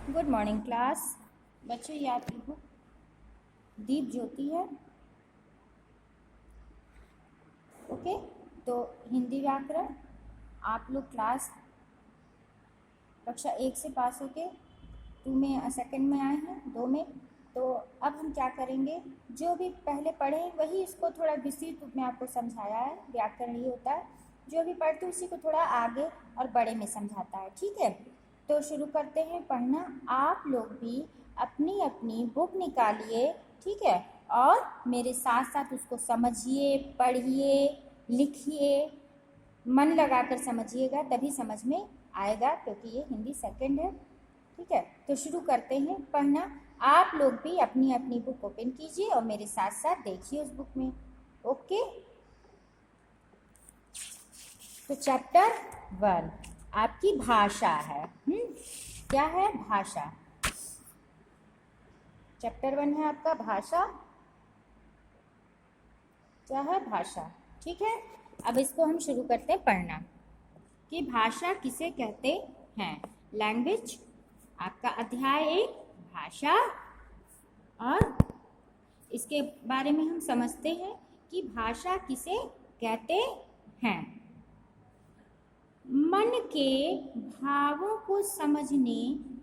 Good morning class. बच्चों ये आपकी बुक दीप ज्योति है। ओके, तो हिंदी व्याकरण आप लोग क्लास कक्षा 1 से पास होके 2 में सेकंड में आए हैं, 2 में। तो अब हम क्या करेंगे, जो भी पहले पढ़े वही इसको थोड़ा विस्तृत रूप में आपको समझाया है। व्याकरण ये होता है, जो भी पढ़ते उसी को थोड़ा आगे और बड़े में समझाता है। ठीक है, तो शुरू करते हैं पढ़ना। आप लोग भी अपनी अपनी बुक निकालिए, ठीक है, और मेरे साथ साथ उसको समझिए, पढ़िए, लिखिए, मन लगाकर समझिएगा, तभी समझ में आएगा, क्योंकि ये हिंदी सेकंड है। ठीक है, तो शुरू करते हैं पढ़ना। आप लोग भी अपनी अपनी बुक ओपन कीजिए और मेरे साथ साथ देखिए उस बुक में। ओके, तो चैप्टर 1 आपकी भाषा है। क्या है? भाषा। चैप्टर 1 है आपका भाषा। क्या है? भाषा। ठीक है, अब इसको हम शुरू करते हैं पढ़ना कि भाषा किसे कहते हैं। लैंग्वेज आपका अध्याय 1 भाषा, और इसके बारे में हम समझते हैं कि भाषा किसे कहते हैं। मन के भावों को समझने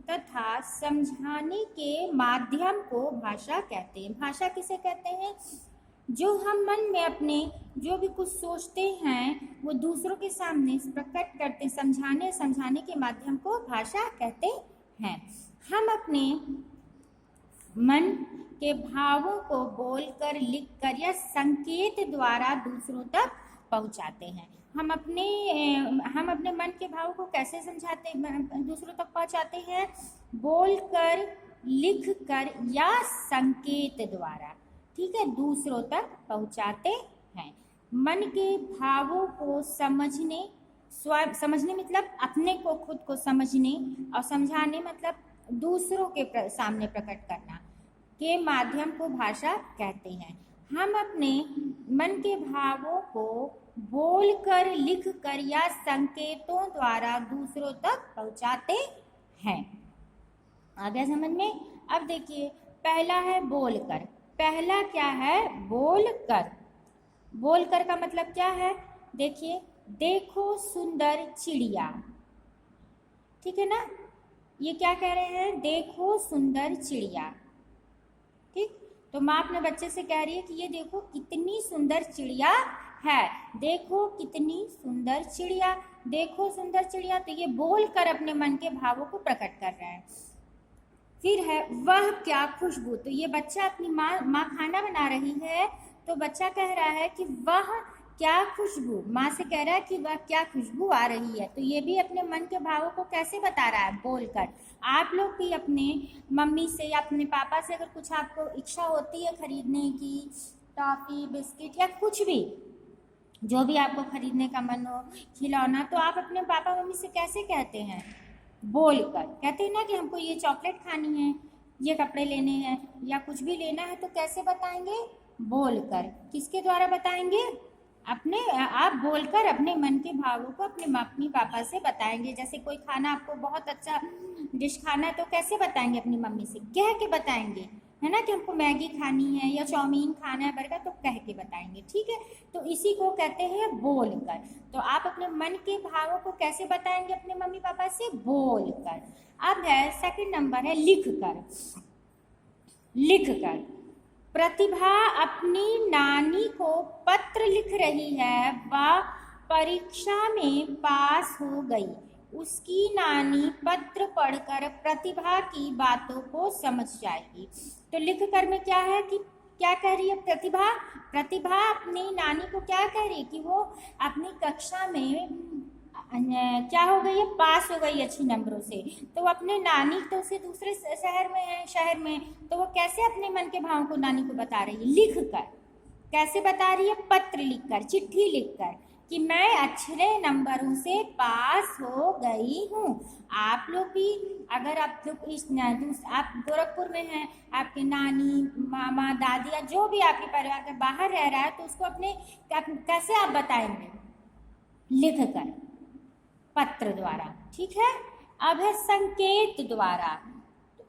तथा समझाने के माध्यम को भाषा कहते हैं। भाषा किसे कहते हैं? जो हम मन में अपने जो भी कुछ सोचते हैं वो दूसरों के सामने प्रकट करते, समझाने के माध्यम को भाषा कहते हैं। हम अपने मन के भावों को बोलकर, लिखकर या संकेत द्वारा दूसरों तक पहुंचाते हैं। हम अपने मन के भावों को कैसे समझाते, दूसरों तक पहुंचाते हैं? बोलकर, लिखकर या संकेत द्वारा, ठीक है, दूसरों तक पहुंचाते हैं। मन के भावों को समझने मतलब अपने को, खुद को समझने, और समझाने मतलब दूसरों के सामने प्रकट करना के माध्यम को भाषा कहते हैं। हम अपने मन के भावों को बोलकर, लिखकर या संकेतों द्वारा दूसरों तक पहुंचाते हैं। आ गया समझ में? अब देखिए, पहला है बोलकर। पहला क्या है? बोलकर। बोलकर का मतलब क्या है? देखिए, देखो सुंदर चिड़िया, ठीक है ना, ये क्या कह रहे हैं? देखो सुंदर चिड़िया। ठीक, तो माँ अपने बच्चे से कह रही है कि ये देखो कितनी सुंदर चिड़िया है, देखो कितनी सुंदर चिड़िया, देखो सुंदर चिड़िया। तो ये बोलकर अपने मन के भावों को प्रकट कर रहा है। फिर है वह क्या खुशबू। तो ये बच्चा, अपनी माँ खाना बना रही है, तो बच्चा कह रहा है कि वह क्या खुशबू, माँ से कह रहा है कि वह क्या खुशबू आ रही है। तो ये भी अपने मन के भावों को कैसे बता रहा है? बोलकर। आप लोग भी अपने मम्मी से या अपने पापा से अगर कुछ आपको इच्छा होती है खरीदने की, टॉफी, बिस्किट या कुछ भी, जो भी आपको खरीदने का मन हो, खिलौना, तो आप अपने पापा मम्मी से कैसे कहते हैं? बोलकर कहते हैं ना कि हमको ये चॉकलेट खानी है, ये कपड़े लेने हैं या कुछ भी लेना है, तो कैसे बताएंगे? बोलकर। किसके द्वारा बताएंगे? अपने आप बोलकर अपने मन के भावों को अपने मम्मी पापा से बताएंगे। जैसे कोई खाना आपको बहुत अच्छा डिश खाना है, तो कैसे बताएंगे? अपनी मम्मी से कह के बताएंगे, है ना, कि हमको मैगी खानी है या चाउमीन खाना है, बर्गर, तो कह के बताएंगे। ठीक है, तो इसी को कहते हैं बोलकर। तो आप अपने मन के भावों को कैसे बताएंगे अपने मम्मी पापा से? बोलकर। अब है सेकंड नंबर है लिखकर। लिखकर प्रतिभा अपनी नानी को पत्र लिख रही है, वह परीक्षा में पास हो गई। उसकी नानी पत्र पढ़कर प्रतिभा की बातों को समझ जाएगी। तो लिखकर में क्या है कि क्या कह रही है प्रतिभा? प्रतिभा अपनी नानी को क्या कह रही है कि वो अपनी कक्षा में क्या हो गई है? पास हो गई अच्छी नंबरों से। तो अपने नानी तो उसे दूसरे शहर में है, शहर में, तो वो कैसे अपने मन के भावों को नानी को बता रही है? लिखकर। कैसे बता रही है? पत्र लिखकर, चिट्ठी लिखकर कि मैं अच्छे नंबरों से पास हो गई हूँ। आप लोग भी, अगर आप लोग आप गोरखपुर में हैं, आपके नानी, मामा, दादी या जो भी आपके परिवार के बाहर रह रहा है, तो उसको अपने कैसे आप बताएंगे? लिखकर, पत्र द्वारा। ठीक है, अब है संकेत द्वारा।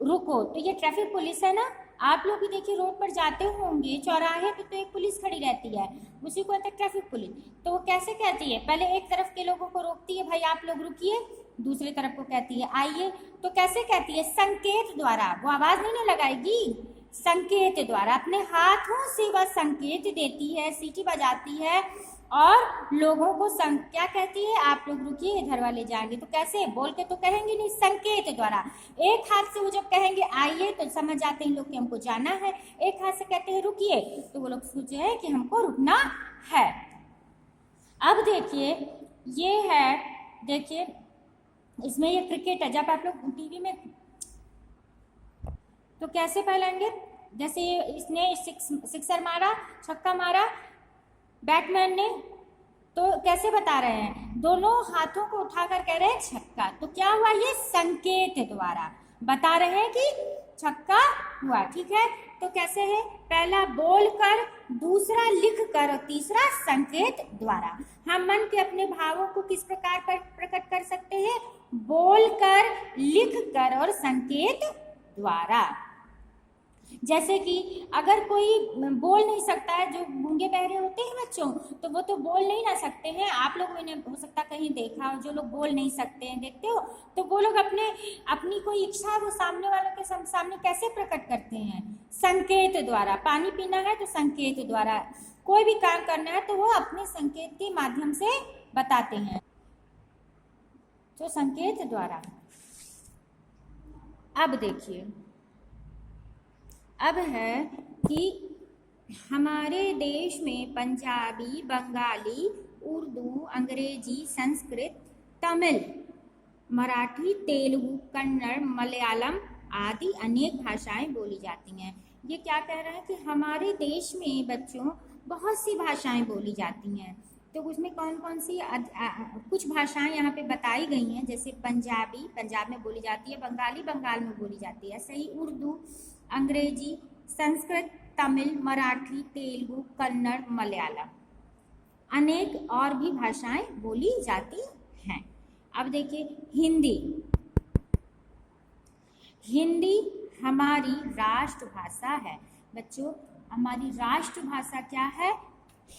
रुको, तो ये ट्रैफिक पुलिस है ना। आप लोग भी देखिए रोड पर जाते होंगे, चौराहे पे तो एक पुलिस खड़ी रहती है, उसी को कहते हैं ट्रैफिक पुलिस। तो वो कैसे कहती है, पहले एक तरफ के लोगों को रोकती है, भाई आप लोग रुकिए, दूसरी तरफ को कहती है आइए। तो कैसे कहती है, संकेत द्वारा। वो आवाज नहीं ना लगाएगी, संकेत द्वारा अपने हाथों से वह संकेत देती है, सीटी बजाती है और लोगों को क्या कहती है, आप लोग रुकिए इधर वाले जाएंगे। तो कैसे, बोल के तो कहेंगे नहीं, संकेत द्वारा। एक हाथ से वो जब कहेंगे आइए तो समझ जाते हैं लोग कि हमको जाना है, एक हाथ से कहते हैं रुकिए तो वो लोग सोचे हैं कि हमको रुकना है। अब देखिए ये है, देखिए इसमें ये क्रिकेट है, जब आप लोग टीवी में तो कैसे फैलाएंगे, जैसे इसने सिक्सर मारा, छक्का मारा बैट्समैन ने, तो कैसे बता रहे हैं, दोनों हाथों को उठाकर कह रहे हैं छक्का। तो क्या हुआ, ये संकेत द्वारा बता रहे हैं कि छक्का हुआ। ठीक है, तो कैसे है, पहला बोल कर, दूसरा लिख कर और तीसरा संकेत द्वारा। हम मन के अपने भावों को किस प्रकार प्रकट कर सकते हैं, बोल कर, लिख कर और संकेत द्वारा। जैसे कि अगर कोई बोल नहीं सकता है, जो गूंगे बहरे होते हैं बच्चों, तो वो तो बोल नहीं ना सकते हैं। आप लोगों ने हो सकता कहीं देखा हो, जो लोग बोल नहीं सकते हैं, देखते हो, तो वो लोग अपनी कोई इच्छा वो सामने वालों के सामने कैसे प्रकट करते हैं, संकेत द्वारा। पानी पीना है तो संकेत द्वारा, कोई भी काम करना है तो वो अपने संकेत के माध्यम से बताते हैं, तो संकेत द्वारा। अब देखिए, अब है कि हमारे देश में पंजाबी, बंगाली, उर्दू, अंग्रेजी, संस्कृत, तमिल, मराठी, तेलुगु, कन्नड़, मलयालम आदि अनेक भाषाएं बोली जाती हैं। ये क्या कह रहे हैं कि हमारे देश में बच्चों बहुत सी भाषाएं बोली जाती हैं। तो उसमें कौन कौन सी कुछ भाषाएं यहाँ पे बताई गई हैं, जैसे पंजाबी पंजाब में बोली जाती है, बंगाली बंगाल में बोली जाती है, सही, उर्दू, अंग्रेजी, संस्कृत, तमिल, मराठी, तेलुगु, कन्नड़, मलयालम, अनेक और भी भाषाएं बोली जाती हैं। अब देखिए हिंदी, हिंदी हमारी राष्ट्रभाषा है बच्चों। हमारी राष्ट्रभाषा क्या है,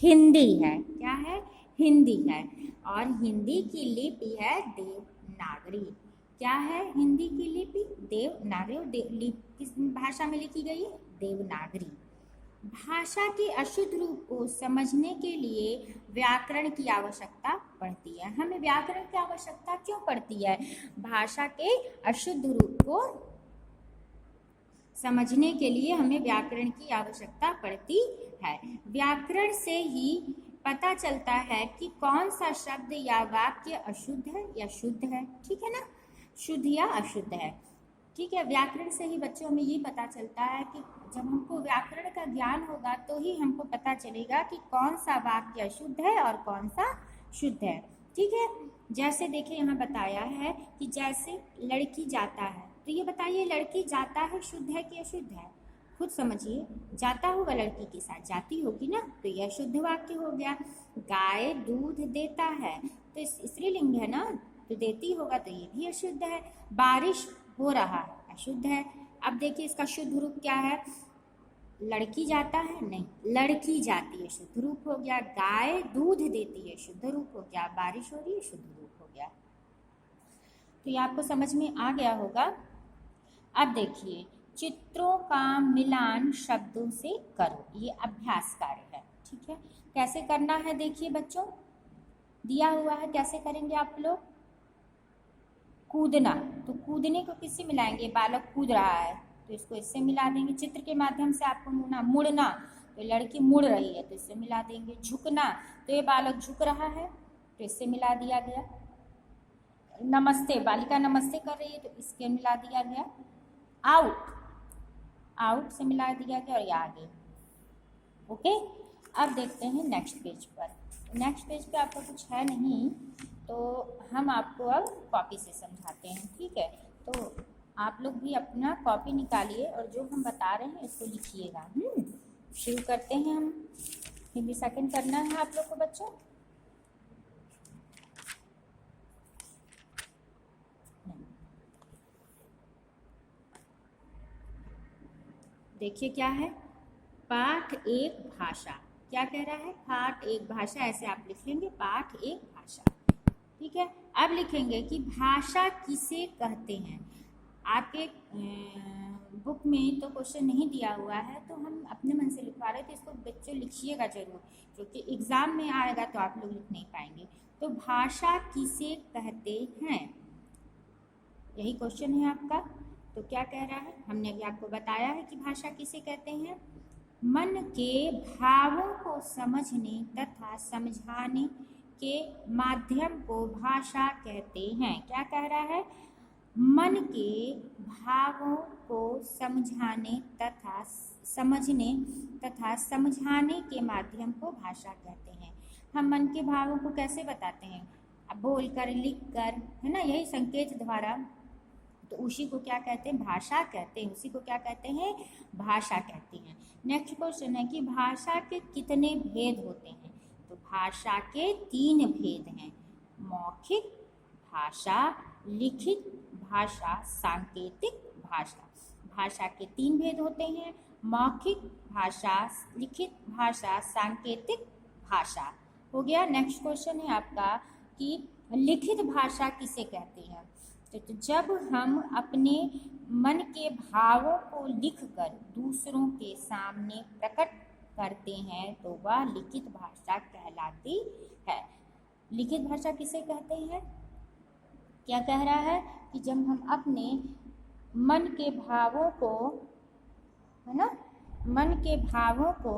हिंदी है। क्या है, हिंदी है। और हिंदी की लिपि है देवनागरी। क्या है, हिंदी की लिपि देवनागरी। किस भाषा में लिखी गई है, देवनागरी। भाषा के अशुद्ध रूप को समझने के लिए व्याकरण की आवश्यकता पड़ती है। हमें व्याकरण की आवश्यकता क्यों पड़ती है, भाषा के अशुद्ध रूप को समझने के लिए हमें व्याकरण की आवश्यकता पड़ती है। व्याकरण से ही पता चलता है कि कौन सा शब्द या वाक्य अशुद्ध है या शुद्ध है। ठीक है ना, शुद्ध या अशुद्ध है। ठीक है, व्याकरण से ही बच्चों में ये पता चलता है कि जब हमको व्याकरण का ज्ञान होगा तो ही हमको पता चलेगा कि कौन सा वाक्य अशुद्ध है और कौन सा शुद्ध है। ठीक है, जैसे देखिए यहाँ बताया है कि जैसे लड़की जाता है, तो ये बताइए लड़की जाता है शुद्ध है कि अशुद्ध है, खुद समझिए। जाता होगा लड़की के साथ, जाती होगी ना, तो यह शुद्ध वाक्य हो गया। गाय दूध देता है, तो स्त्रीलिंग है ना, तो देती होगा, तो ये भी अशुद्ध है। बारिश हो रहा है, अशुद्ध है। अब देखिए इसका शुद्ध रूप क्या है, लड़की जाता है, नहीं, लड़की जाती है, शुद्ध रूप हो गया। गाय दूध देती है, शुद्ध रूप हो गया। बारिश हो रही है, शुद्ध रूप हो गया। तो ये आपको समझ में आ गया होगा। अब देखिए, चित्रों का मिलान शब्दों से करो, ये अभ्यास कार्य है। ठीक है, कैसे करना है देखिए बच्चों, दिया हुआ है, कैसे करेंगे आप लोग। कूदना, तो कूदने को किससे मिलाएंगे, बालक कूद रहा है तो इसको इससे मिला देंगे। चित्र के माध्यम से आपको मुड़ना, तो लड़की मुड़ रही है तो इससे मिला देंगे। झुकना, तो ये बालक झुक रहा है तो इससे मिला दिया गया। नमस्ते, बालिका नमस्ते कर रही है तो इसके मिला दिया गया। आउट, आउट से मिला दिया गया, और ये आगे। ओके, अब देखते हैं नेक्स्ट पेज पर। नेक्स्ट पेज पे आपको कुछ है नहीं, तो हम आपको अब कॉपी से समझाते हैं। ठीक है, तो आप लोग भी अपना कॉपी निकालिए और जो हम बता रहे हैं इसको लिखिएगा। शुरू करते हैं हम। हिंदी सेकंड करना है आप लोग को बच्चों। देखिए क्या है, पाठ एक भाषा। क्या कह रहा है, पाठ एक भाषा, ऐसे आप लिख लेंगे, पाठ एक भाषा। ठीक है, अब लिखेंगे कि भाषा किसे कहते हैं। आपके बुक में तो क्वेश्चन नहीं दिया हुआ है, तो हम अपने मन से लिखवा रहे थे, इसको बच्चों लिखिएगा जरूर, क्योंकि एग्जाम में आएगा तो आप लोग लिख नहीं पाएंगे। तो भाषा किसे कहते हैं, यही क्वेश्चन है आपका। तो क्या कह रहा है, हमने अभी आपको बताया है कि भाषा किसे कहते हैं, मन के भावों को समझने तथा समझाने के माध्यम को भाषा कहते हैं। क्या कह रहा है, मन के भावों को समझाने तथा समझने तथा समझाने के माध्यम को भाषा कहते हैं। हम मन के भावों को कैसे बताते हैं, अब बोल कर, लिख कर, है ना, यही संकेत द्वारा, तो उसी को क्या कहते हैं, भाषा कहते हैं। उसी को क्या कहते हैं, भाषा कहते हैं। नेक्स्ट क्वेश्चन है कि भाषा के कितने भेद होते हैं। तो भाषा के 3 भेद हैं, मौखिक भाषा, लिखित भाषा, सांकेतिक भाषा। भाषा के 3 भेद होते हैं, मौखिक भाषा, लिखित भाषा, सांकेतिक भाषा। हो गया। नेक्स्ट क्वेश्चन है आपका कि लिखित भाषा किसे कहते हैं। तो जब हम अपने मन के भावों को लिखकर दूसरों के सामने प्रकट करते हैं तो वह लिखित भाषा कहलाती है। लिखित भाषा किसे कहते हैं, क्या कह रहा है कि जब हम अपने मन के भावों को, है ना, मन के भावों को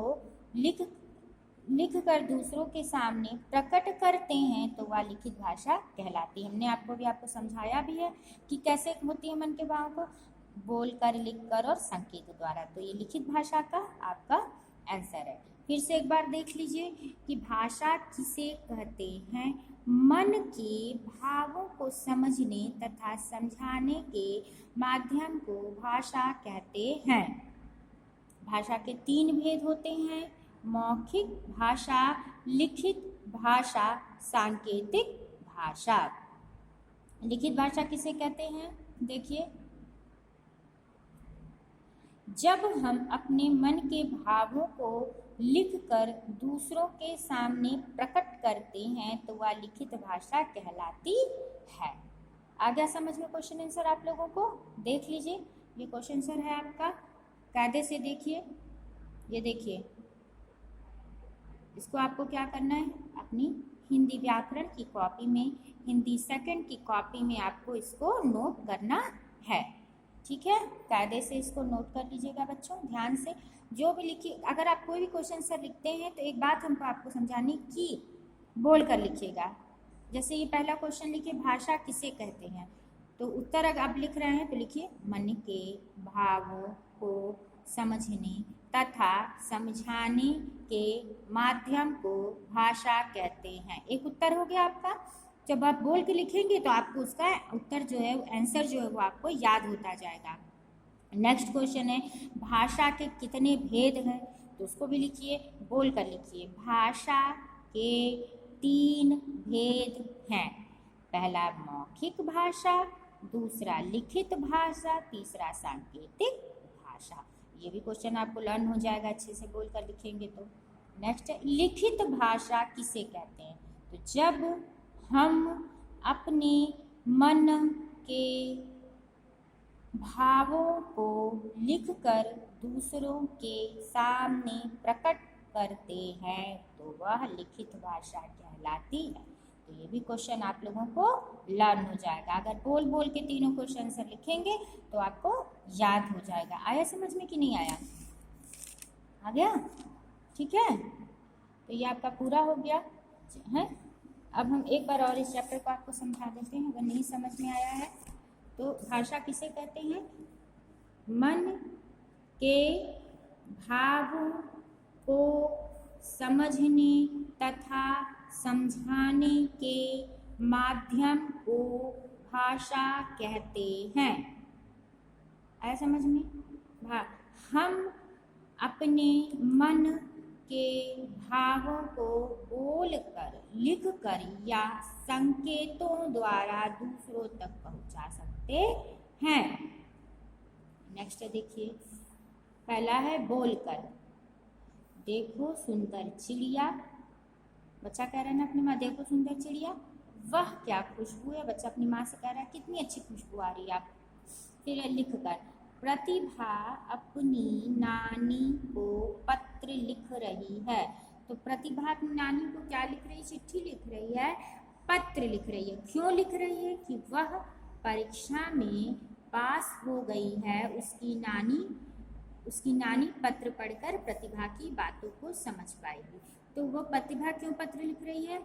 लिख कर दूसरों के सामने प्रकट करते हैं तो वह लिखित भाषा कहलाती है। हमने आपको समझाया भी है कि कैसे होती है मन के भावों को, बोलकर, लिखकर और संकेत द्वारा। तो ये लिखित भाषा का आपका आंसर है। फिर से एक बार देख लीजिए कि भाषा किसे कहते हैं, मन के भावों को समझने तथा समझाने के माध्यम को भाषा कहते हैं। भाषा के 3 भेद होते हैं, मौखिक भाषा, लिखित भाषा, सांकेतिक भाषा। लिखित भाषा किसे कहते हैं, देखिए, जब हम अपने मन के भावों को लिखकर दूसरों के सामने प्रकट करते हैं तो वह लिखित भाषा कहलाती है। आ गया समझ में क्वेश्चन आंसर आप लोगों को। देख लीजिए, ये क्वेश्चन आंसर है आपका, कायदे से देखिए। ये देखिए, इसको आपको क्या करना है, अपनी हिंदी व्याकरण की कॉपी में, हिंदी सेकंड की कॉपी में आपको इसको नोट करना है। ठीक है, कायदे से इसको नोट कर लीजिएगा बच्चों, ध्यान से। जो भी लिखिए, अगर आप कोई भी क्वेश्चन सर लिखते हैं तो एक बात हमको आपको समझानी की बोल कर लिखिएगा। जैसे ये पहला क्वेश्चन लिखिए, भाषा किसे कहते हैं, तो उत्तर अगर आप लिख रहे हैं तो लिखिए, मन के भावों को समझने तथा समझाने के माध्यम को भाषा कहते हैं। एक उत्तर हो गया आपका। जब आप बोल के लिखेंगे तो आपको उसका उत्तर जो है, आंसर जो है वो आपको याद होता जाएगा। नेक्स्ट क्वेश्चन है, भाषा के कितने भेद हैं, तो उसको भी लिखिए, बोल कर लिखिए। भाषा के 3 भेद हैं, पहला मौखिक भाषा, दूसरा लिखित भाषा, तीसरा सांकेतिक भाषा। ये भी क्वेश्चन आपको लर्न हो जाएगा अच्छे से बोल कर लिखेंगे तो। नेक्स्ट है, लिखित भाषा किसे कहते हैं, तो जब हम अपने मन के भावों को लिखकर दूसरों के सामने प्रकट करते हैं तो वह लिखित भाषा कहलाती है। तो ये भी क्वेश्चन आप लोगों को लर्न हो जाएगा। अगर बोल बोल के तीनों क्वेश्चन से लिखेंगे तो आपको याद हो जाएगा। आया समझ में कि नहीं आया, आ गया, ठीक है। तो ये आपका पूरा हो गया है। अब हम एक बार और इस चैप्टर को आपको समझा देते हैं, अगर नहीं समझ में आया है तो। भाषा किसे कहते हैं, मन के भावों को समझने तथा समझाने के माध्यम को भाषा कहते हैं। आया समझ में। हम अपने मन के भावों को बोलकर, लिखकर या संकेतों द्वारा दूसरों तक पहुंचा सकते हैं। नेक्स्ट देखिए, पहला है बोलकर, देखो सुंदर चिड़िया, बच्चा कह रहा है ना अपनी माँ, देखो सुंदर चिड़िया, वह क्या खुशबू है, बच्चा अपनी माँ से कह रहा है कितनी अच्छी खुशबू आ रही है आप। फिर लिख कर, प्रतिभा अपनी नानी को पत्र लिख रही है। तो प्रतिभा अपनी नानी को क्या लिख रही है, चिट्ठी लिख रही है, पत्र लिख रही है। क्यों लिख रही है, कि वह परीक्षा में पास हो गई है। उसकी नानी पत्र पढ़कर प्रतिभा की बातों को समझ पाएगी। तो वो प्रतिभा क्यों पत्र लिख रही है,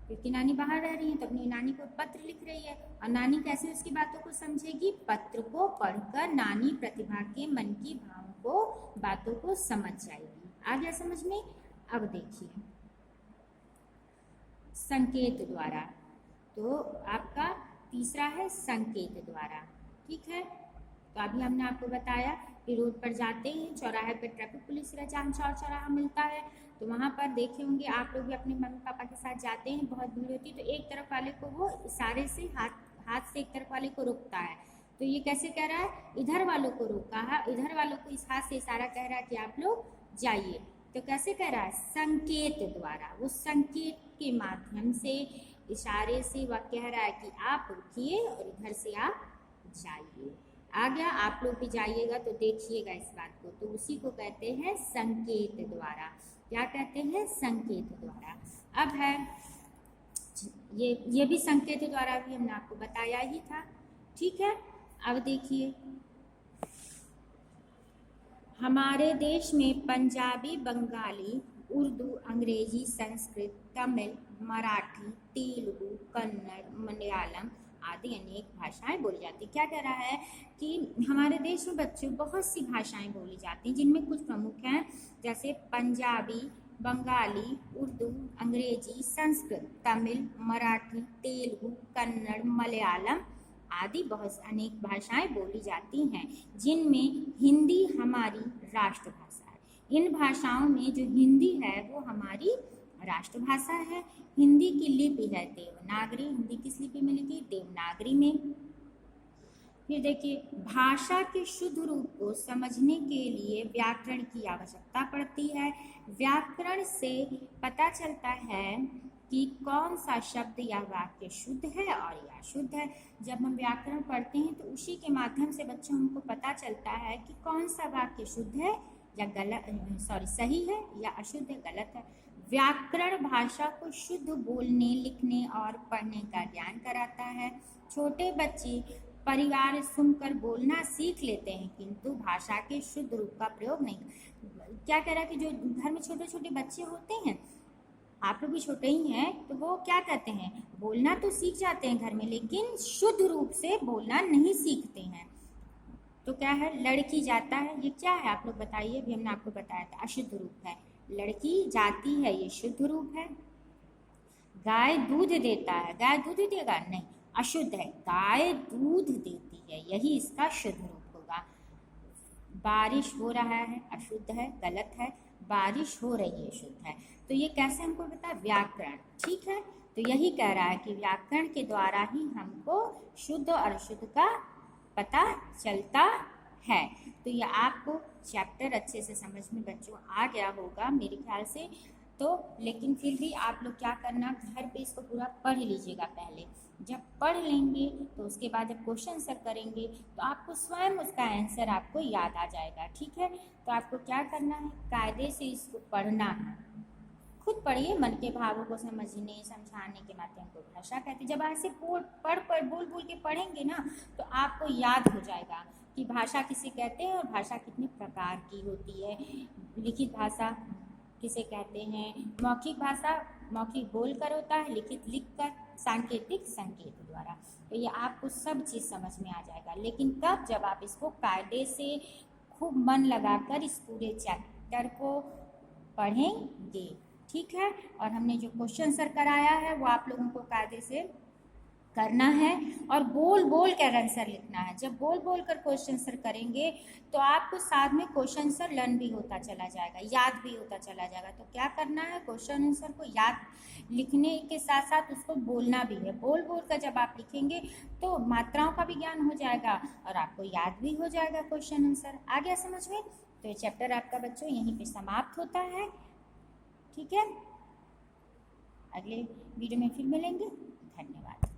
क्योंकि नानी बाहर रह रही है, तो अपनी नानी को पत्र लिख रही है। और नानी कैसे उसकी बातों को समझेगी, पत्र को पढ़कर नानी प्रतिभा के मन की भावों को, बातों को समझ जाएगी। आ गया समझ में। अब देखिए संकेत द्वारा, तो आपका तीसरा है संकेत द्वारा। ठीक है, तो अभी हमने आपको बताया कि रोड पर जाते हैं, चौराहे पर ट्रैफिक पुलिस चौराहा मिलता है, तो वहाँ पर देखे होंगे आप लोग भी अपने मम्मी पापा के साथ जाते हैं, बहुत भीड़ होती है, तो एक तरफ वाले को वो इशारे से हाथ से एक तरफ वाले को रोकता है। तो ये कैसे कह रहा है, इधर वालों को रोका है, इधर वालों को इस हाथ से इशारा कह रहा है कि आप लोग जाइए। तो कैसे कह रहा है, संकेत द्वारा, वो संकेत के माध्यम से, इशारे से वह कह रहा है कि आप रुकिए और इधर से आप जाइए। आ गया, आप लोग भी जाइएगा तो देखिएगा इस बात को, तो उसी को कहते हैं संकेत द्वारा। क्या कहते हैं, संकेत द्वारा। अब है ये भी संकेत द्वारा भी हमने आपको बताया ही था। ठीक है, अब देखिए हमारे देश में पंजाबी, बंगाली, उर्दू, अंग्रेजी, संस्कृत, तमिल, मराठी, तेलुगु, कन्नड़, मलयालम आदि अनेक भाषाएं बोली जाती। क्या कह रहा है कि हमारे देश में बच्चों बहुत सी भाषाएं बोली जाती हैं, जिनमें कुछ प्रमुख हैं, जैसे पंजाबी, बंगाली, उर्दू, अंग्रेजी, संस्कृत, तमिल, मराठी, तेलुगु, कन्नड़, मलयालम आदि बहुत अनेक भाषाएं बोली जाती हैं, जिनमें हिंदी हमारी राष्ट्रभाषा है। इन भाषाओं में जो हिंदी है वो हमारी राष्ट्रभाषा है। हिंदी की लिपि है देवनागरी। हिंदी किस लिपि में लिखी, देवनागरी में। फिर देखिए भाषा के शुद्ध रूप को समझने के लिए व्याकरण की आवश्यकता पड़ती है। व्याकरण से पता चलता है कि कौन सा शब्द या वाक्य शुद्ध है और या अशुद्ध है। जब हम व्याकरण पढ़ते हैं तो उसी के माध्यम से बच्चों हमको पता चलता है कि कौन सा वाक्य शुद्ध है या गलत, सही है या अशुद्ध है, गलत है। व्याकरण भाषा को शुद्ध बोलने, लिखने और पढ़ने का ज्ञान कराता है। छोटे बच्चे परिवार सुनकर बोलना सीख लेते हैं, किंतु भाषा के शुद्ध रूप का प्रयोग नहीं। क्या कह रहा है कि जो घर में छोटे छोटे बच्चे होते हैं, आप लोग भी छोटे ही हैं, तो वो क्या कहते हैं, बोलना तो सीख जाते हैं घर में, लेकिन शुद्ध रूप से बोलना नहीं सीखते हैं। तो क्या है, लड़की जाता है, ये क्या है आप लोग बताइए, अभी हमने आपको बताया था, अशुद्ध रूप है। लड़की जाती है, ये शुद्ध रूप है। गाय दूध देता है, गाय दूध देगा नहीं, अशुद्ध है। गाय दूध देती है, यही इसका शुद्ध रूप होगा। बारिश हो रहा है, अशुद्ध है, गलत है। बारिश हो रही है, शुद्ध है। तो ये कैसे हमको पता है, व्याकरण। ठीक है, तो यही कह रहा है कि व्याकरण के द्वारा ही हमको शुद्ध और अशुद्ध का पता चलता है। तो ये आपको चैप्टर अच्छे से समझ में बच्चों आ गया होगा मेरे ख्याल से। तो लेकिन फिर भी आप लोग क्या करना, घर पे इसको पूरा पढ़ लीजिएगा पहले। जब पढ़ लेंगे तो उसके बाद जब क्वेश्चन आंसर करेंगे तो आपको स्वयं उसका आंसर आपको याद आ जाएगा। ठीक है, तो आपको क्या करना है, कायदे से इसको पढ़ना है। खुद पढ़िए, मन के भावों को समझने समझाने के माध्यम को भाषा कहते हैं। जब ऐसे बोल बोल के पढ़ेंगे ना, तो आपको याद हो जाएगा कि भाषा किसे कहते हैं और भाषा कितने प्रकार की होती है। लिखित भाषा किसे कहते हैं, मौखिक भाषा मौखिक बोल कर होता है, लिखित लिख कर, सांकेतिक संकेत द्वारा। तो ये आपको सब चीज़ समझ में आ जाएगा, लेकिन कब, जब आप इसको कायदे से खूब मन लगाकर इस पूरे चैप्टर को पढ़ेंगे। ठीक है, और हमने जो क्वेश्चन आंसर कराया है वो आप लोगों को कायदे से करना है और बोल बोल कर आंसर लिखना है। जब बोल बोल कर क्वेश्चन आंसर करेंगे तो आपको साथ में क्वेश्चन आंसर लर्न भी होता चला जाएगा, याद भी होता चला जाएगा। तो क्या करना है, क्वेश्चन आंसर को याद लिखने के साथ साथ उसको बोलना भी है। बोल बोल कर जब आप लिखेंगे तो मात्राओं का भी ज्ञान हो जाएगा और आपको याद भी हो जाएगा क्वेश्चन आंसर। आ गया समझ में? तो ये चैप्टर आपका बच्चों यहीं पे समाप्त होता है। ठीक है, अगले वीडियो में फिर मिलेंगे। धन्यवाद।